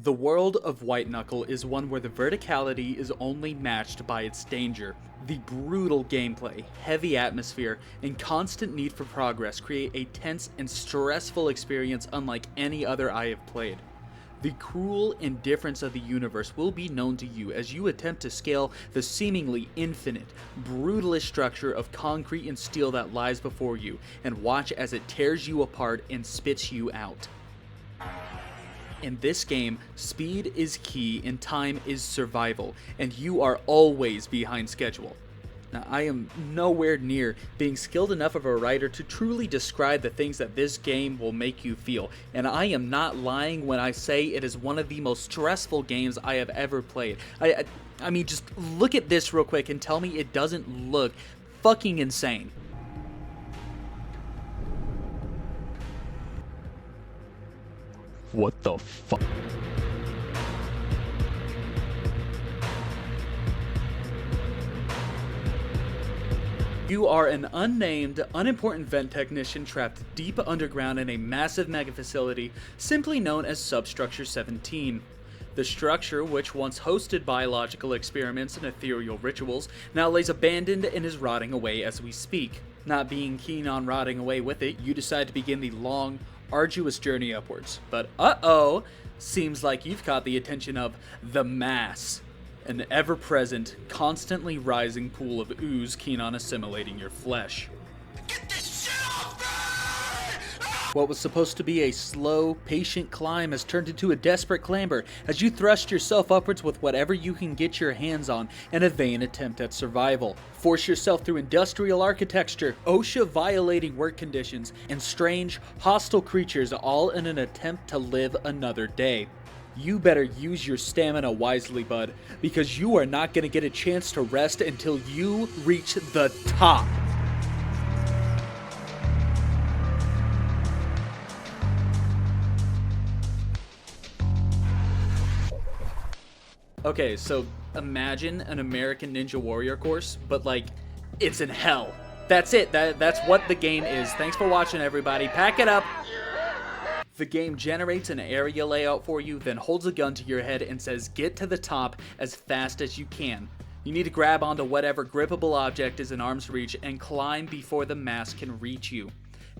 The world of White Knuckle is one where the verticality is only matched by its danger. The brutal gameplay, heavy atmosphere, and constant need for progress create a tense and stressful experience unlike any other I have played. The cruel indifference of the universe will be known to you as you attempt to scale the seemingly infinite, brutalist structure of concrete and steel that lies before you, and watch as it tears you apart and spits you out. In this game, speed is key and time is survival, and you are always behind schedule. Now, I am nowhere near being skilled enough of a writer to truly describe the things that this game will make you feel, and I am not lying when I say it is one of the most stressful games I have ever played. I mean, just look at this real quick and tell me it doesn't look fucking insane. What the fuck? You are an unnamed, unimportant vent technician trapped deep underground in a massive mega facility simply known as Substructure 17. The structure, which once hosted biological experiments and ethereal rituals, now lays abandoned and is rotting away as we speak. Not being keen on rotting away with it, you decide to begin the long, arduous journey upwards. But uh-oh, seems like you've caught the attention of the mass. An ever-present, constantly rising pool of ooze keen on assimilating your flesh. Get this shit off me! What was supposed to be a slow, patient climb has turned into a desperate clamber as you thrust yourself upwards with whatever you can get your hands on in a vain attempt at survival. Force yourself through industrial architecture, OSHA-violating work conditions, and strange, hostile creatures all in an attempt to live another day. You better use your stamina wisely, bud, because you are not going to get a chance to rest until you reach the top. Okay, so imagine an American Ninja Warrior course, but like, it's in hell. That's it. That's what the game is. Thanks for watching, everybody. Pack it up. The game generates an area layout for you, then holds a gun to your head and says get to the top as fast as you can. You need to grab onto whatever grippable object is in arm's reach and climb before the mass can reach you.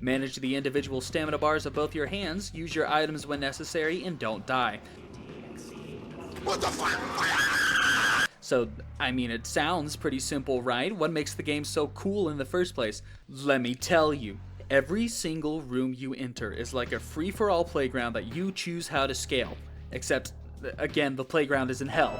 Manage the individual stamina bars of both your hands, use your items when necessary, and don't die. What the fuck? So, I mean, it sounds pretty simple, right? What makes the game so cool in the first place? Let me tell you. Every single room you enter is like a free-for-all playground that you choose how to scale. Except, again, the playground is in hell.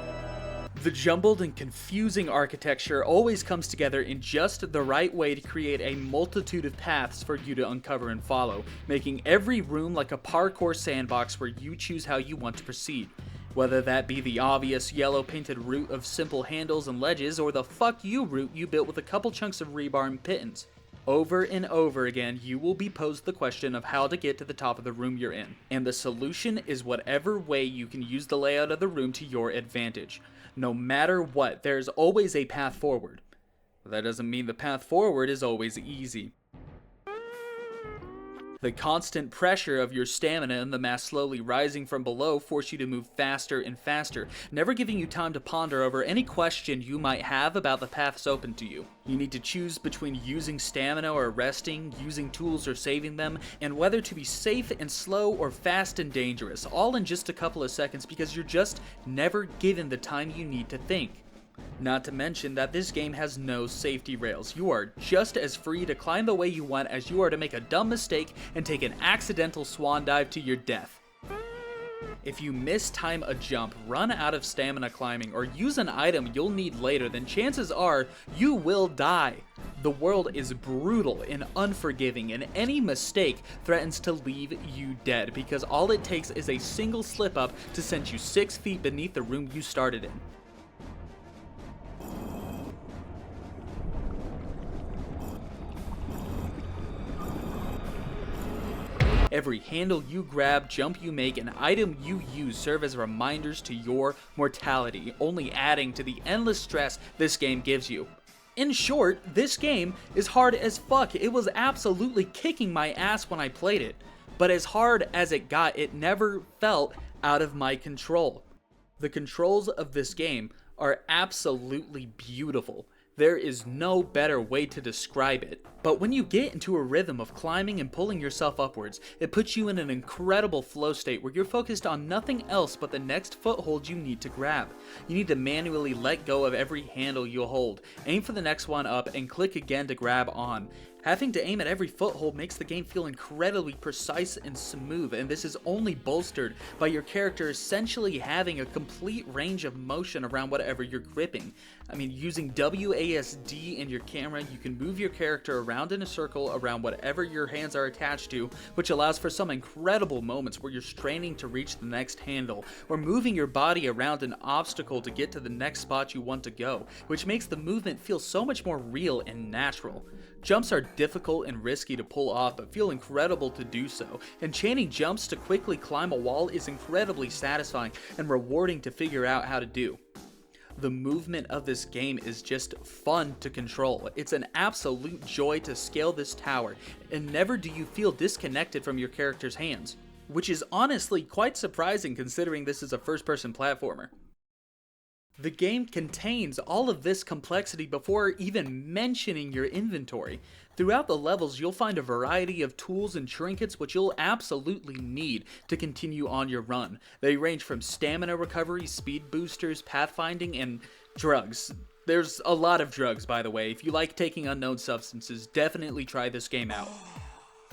The jumbled and confusing architecture always comes together in just the right way to create a multitude of paths for you to uncover and follow, making every room like a parkour sandbox where you choose how you want to proceed. Whether that be the obvious yellow-painted route of simple handles and ledges, or the fuck you route you built with a couple chunks of rebar and pittons. Over and over again, you will be posed the question of how to get to the top of the room you're in, and the solution is whatever way you can use the layout of the room to your advantage. No matter what, there's always a path forward. But that doesn't mean the path forward is always easy. The constant pressure of your stamina and the mass slowly rising from below force you to move faster and faster, never giving you time to ponder over any question you might have about the paths open to you. You need to choose between using stamina or resting, using tools or saving them, and whether to be safe and slow or fast and dangerous, all in just a couple of seconds because you're just never given the time you need to think. Not to mention that this game has no safety rails. You are just as free to climb the way you want as you are to make a dumb mistake and take an accidental swan dive to your death. If you mistime a jump, run out of stamina climbing, or use an item you'll need later, then chances are you will die. The world is brutal and unforgiving, and any mistake threatens to leave you dead because all it takes is a single slip up to send you 6 feet beneath the room you started in. Every handle you grab, jump you make, and item you use serve as reminders to your mortality, only adding to the endless stress this game gives you. In short, this game is hard as fuck. It was absolutely kicking my ass when I played it. But as hard as it got, it never felt out of my control. The controls of this game are absolutely beautiful. There is no better way to describe it. But when you get into a rhythm of climbing and pulling yourself upwards, it puts you in an incredible flow state where you're focused on nothing else but the next foothold you need to grab. You need to manually let go of every handle you hold, aim for the next one up, and click again to grab on. Having to aim at every foothold makes the game feel incredibly precise and smooth, and this is only bolstered by your character essentially having a complete range of motion around whatever you're gripping. I mean, using WASD in your camera, you can move your character around in a circle around whatever your hands are attached to, which allows for some incredible moments where you're straining to reach the next handle, or moving your body around an obstacle to get to the next spot you want to go, which makes the movement feel so much more real and natural. Jumps are difficult and risky to pull off, but feel incredible to do so, and chaining jumps to quickly climb a wall is incredibly satisfying and rewarding to figure out how to do. The movement of this game is just fun to control. It's an absolute joy to scale this tower, and never do you feel disconnected from your character's hands, which is honestly quite surprising considering this is a first-person platformer. The game contains all of this complexity before even mentioning your inventory. Throughout the levels, you'll find a variety of tools and trinkets which you'll absolutely need to continue on your run. They range from stamina recovery, speed boosters, pathfinding, and drugs. There's a lot of drugs, by the way. If you like taking unknown substances, definitely try this game out.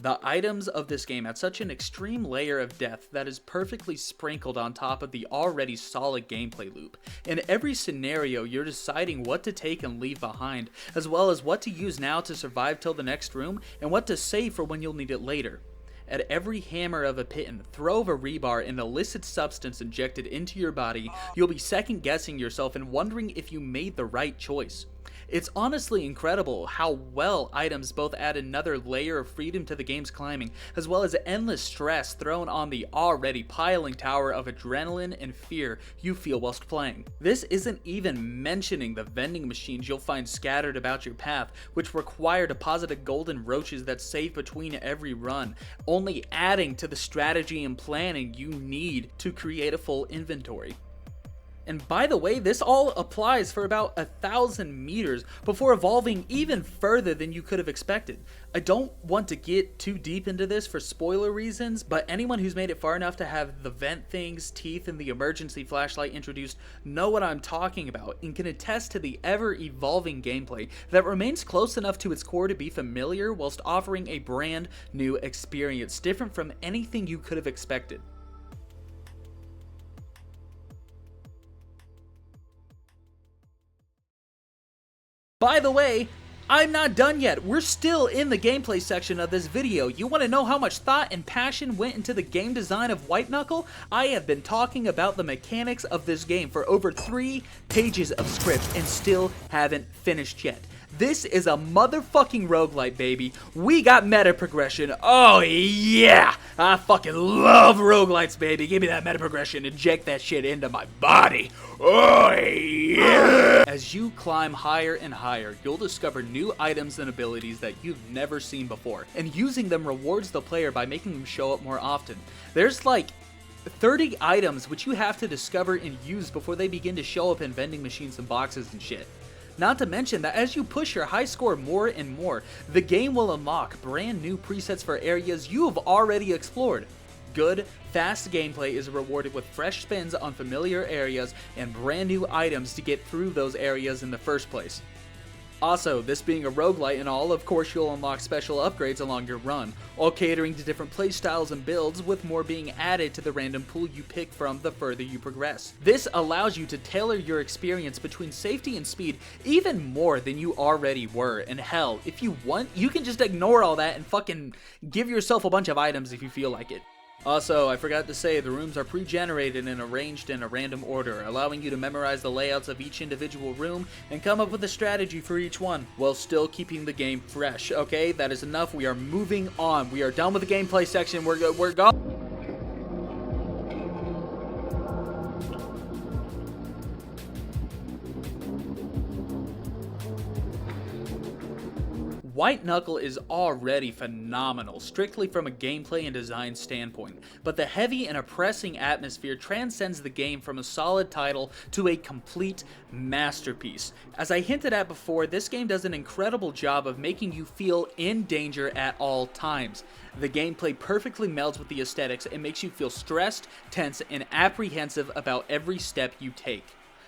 The items of this game add such an extreme layer of depth that is perfectly sprinkled on top of the already solid gameplay loop. In every scenario, you're deciding what to take and leave behind, as well as what to use now to survive till the next room, and what to save for when you'll need it later. At every hammer of a piton, throw of a rebar, and illicit substance injected into your body, you'll be second guessing yourself and wondering if you made the right choice. It's honestly incredible how well items both add another layer of freedom to the game's climbing, as well as endless stress thrown on the already piling tower of adrenaline and fear you feel whilst playing. This isn't even mentioning the vending machines you'll find scattered about your path, which require deposited golden roaches that save between every run, only adding to the strategy and planning you need to create a full inventory. And by the way, this all applies for about 1,000 meters before evolving even further than you could have expected. I don't want to get too deep into this for spoiler reasons, but anyone who's made it far enough to have the vent things, teeth, and the emergency flashlight introduced know what I'm talking about and can attest to the ever-evolving gameplay that remains close enough to its core to be familiar whilst offering a brand new experience different from anything you could have expected. By the way, I'm not done yet. We're still in the gameplay section of this video. You want to know how much thought and passion went into the game design of White Knuckle? I have been talking about the mechanics of this game for over 3 pages of script and still haven't finished yet. This is a motherfucking roguelite, baby. We got meta progression. Oh, yeah. I fucking love roguelites, baby. Give me that meta progression. Inject that shit into my body. Oh, yeah. As you climb higher and higher, you'll discover new items and abilities that you've never seen before. And using them rewards the player by making them show up more often. There's like 30 items which you have to discover and use before they begin to show up in vending machines and boxes and shit. Not to mention that as you push your high score more and more, the game will unlock brand new presets for areas you have already explored. Good, fast gameplay is rewarded with fresh spins on familiar areas and brand new items to get through those areas in the first place. Also, this being a roguelite and all, of course you'll unlock special upgrades along your run, all catering to different playstyles and builds, with more being added to the random pool you pick from the further you progress. This allows you to tailor your experience between safety and speed even more than you already were, and hell, if you want, you can just ignore all that and fucking give yourself a bunch of items if you feel like it. Also, I forgot to say, the rooms are pre-generated and arranged in a random order, allowing you to memorize the layouts of each individual room and come up with a strategy for each one, while still keeping the game fresh. Okay, that is enough. We are moving on. We are done with the gameplay section. We're going. White Knuckle is already phenomenal, strictly from a gameplay and design standpoint, but the heavy and oppressing atmosphere transcends the game from a solid title to a complete masterpiece. As I hinted at before, this game does an incredible job of making you feel in danger at all times. The gameplay perfectly melds with the aesthetics and makes you feel stressed, tense, and apprehensive about every step you take.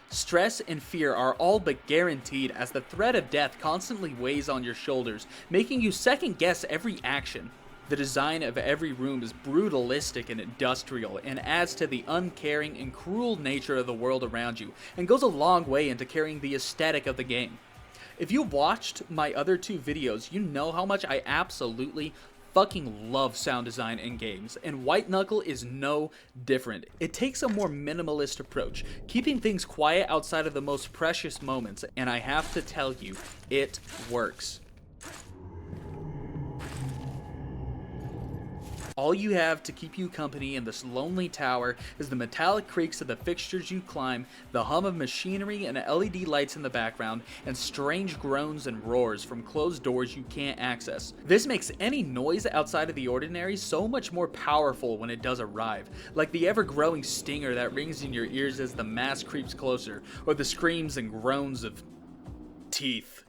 Stress and fear are all but guaranteed as the threat of death constantly weighs on your shoulders, making you second guess every action. The design of every room is brutalistic and industrial and adds to the uncaring and cruel nature of the world around you, and goes a long way into carrying the aesthetic of the game. If you've watched my other two videos, you know how much I absolutely fucking love sound design in games, and White Knuckle is no different. It takes a more minimalist approach, keeping things quiet outside of the most precious moments, and I have to tell you, it works. All you have to keep you company in this lonely tower is the metallic creaks of the fixtures you climb, the hum of machinery and LED lights in the background, and strange groans and roars from closed doors you can't access. This makes any noise outside of the ordinary so much more powerful when it does arrive, like the ever-growing stinger that rings in your ears as the mask creeps closer, or the screams and groans of teeth.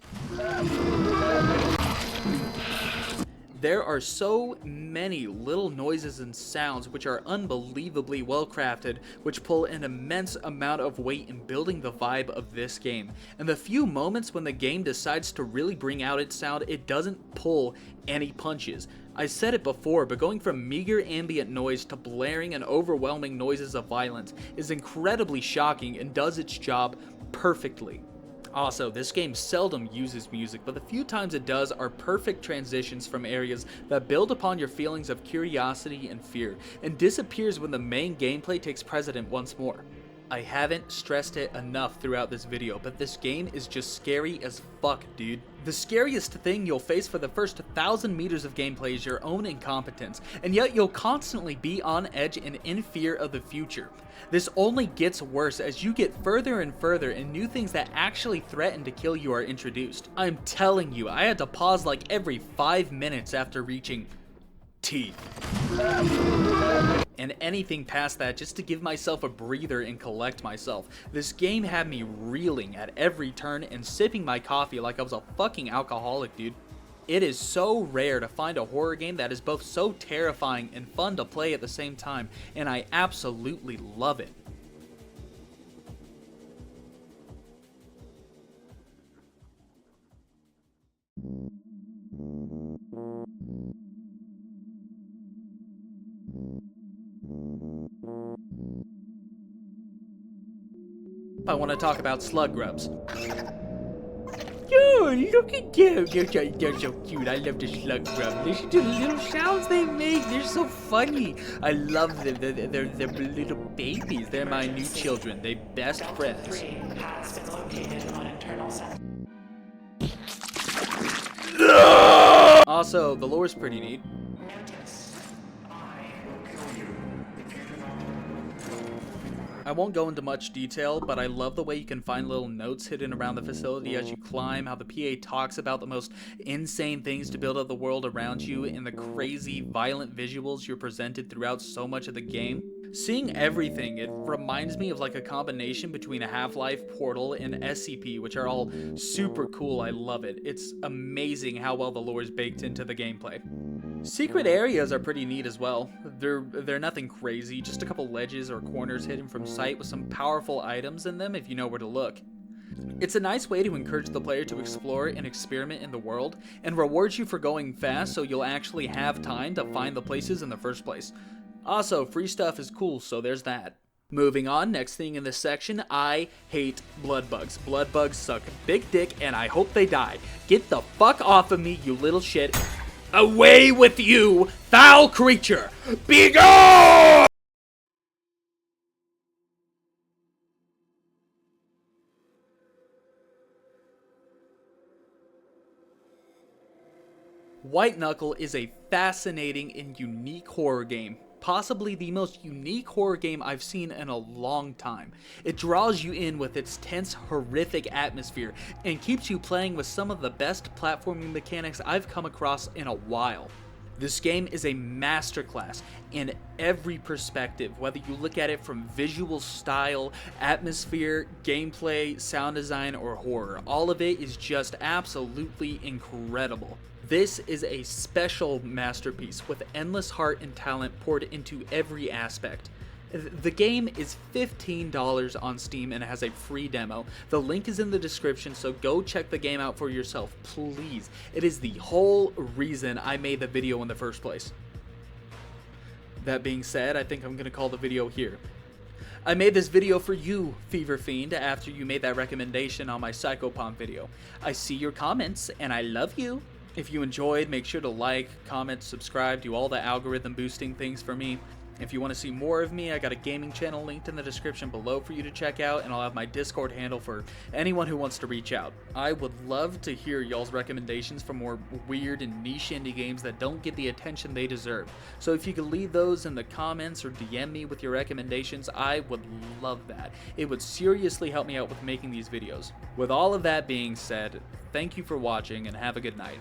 There are so many little noises and sounds which are unbelievably well crafted, which pull an immense amount of weight in building the vibe of this game. And the few moments when the game decides to really bring out its sound, it doesn't pull any punches. I said it before, but going from meager ambient noise to blaring and overwhelming noises of violence is incredibly shocking and does its job perfectly. Also, this game seldom uses music, but the few times it does are perfect transitions from areas that build upon your feelings of curiosity and fear, and disappears when the main gameplay takes precedent once more. I haven't stressed it enough throughout this video, but this game is just scary as fuck, dude. The scariest thing you'll face for the first 1,000 meters of gameplay is your own incompetence, and yet you'll constantly be on edge and in fear of the future. This only gets worse as you get further and further and new things that actually threaten to kill you are introduced. I'm telling you, I had to pause like every 5 minutes after reaching teeth. And anything past that just to give myself a breather and collect myself. This game had me reeling at every turn and sipping my coffee like I was a fucking alcoholic, dude. It is so rare to find a horror game that is both so terrifying and fun to play at the same time, and I absolutely love it. I want to talk about slug grubs. Oh, look at them. They're so cute. I love the slug grub. Listen to the little sounds they make. They're so funny. I love them. They're little babies. They're my new children. They're best friends. Also, the lore's pretty neat. I won't go into much detail, but I love the way you can find little notes hidden around the facility as you climb, how the PA talks about the most insane things to build up the world around you, and the crazy, violent visuals you're presented throughout so much of the game. Seeing everything, it reminds me of like a combination between a Half-Life, Portal, and SCP, which are all super cool. I love it. It's amazing how well the lore is baked into the gameplay. Secret areas are pretty neat as well. They're nothing crazy, just a couple ledges or corners hidden from sight with some powerful items in them if you know where to look. It's a nice way to encourage the player to explore and experiment in the world, and rewards you for going fast so you'll actually have time to find the places in the first place. Also, free stuff is cool, so there's that. Moving on, next thing in this section, I hate blood bugs. Blood bugs suck big dick and I hope they die. Get the fuck off of me, you little shit. Away with you, foul creature! Be gone! White Knuckle is a fascinating and unique horror game, possibly the most unique horror game I've seen in a long time. It draws you in with its tense, horrific atmosphere and keeps you playing with some of the best platforming mechanics I've come across in a while. This game is a masterclass in every perspective, whether you look at it from visual style, atmosphere, gameplay, sound design, or horror. All of it is just absolutely incredible. This is a special masterpiece with endless heart and talent poured into every aspect. The game is $15 on Steam and has a free demo. The link is in the description, so go check the game out for yourself, please. It is the whole reason I made the video in the first place. That being said, I think I'm going to call the video here. I made this video for you, Fever Fiend, after you made that recommendation on my Psychopomp video. I see your comments, and I love you. If you enjoyed, make sure to like, comment, subscribe, do all the algorithm boosting things for me. If you want to see more of me, I got a gaming channel linked in the description below for you to check out, and I'll have my Discord handle for anyone who wants to reach out. I would love to hear y'all's recommendations for more weird and niche indie games that don't get the attention they deserve. So if you could leave those in the comments or DM me with your recommendations, I would love that. It would seriously help me out with making these videos. With all of that being said, thank you for watching and have a good night.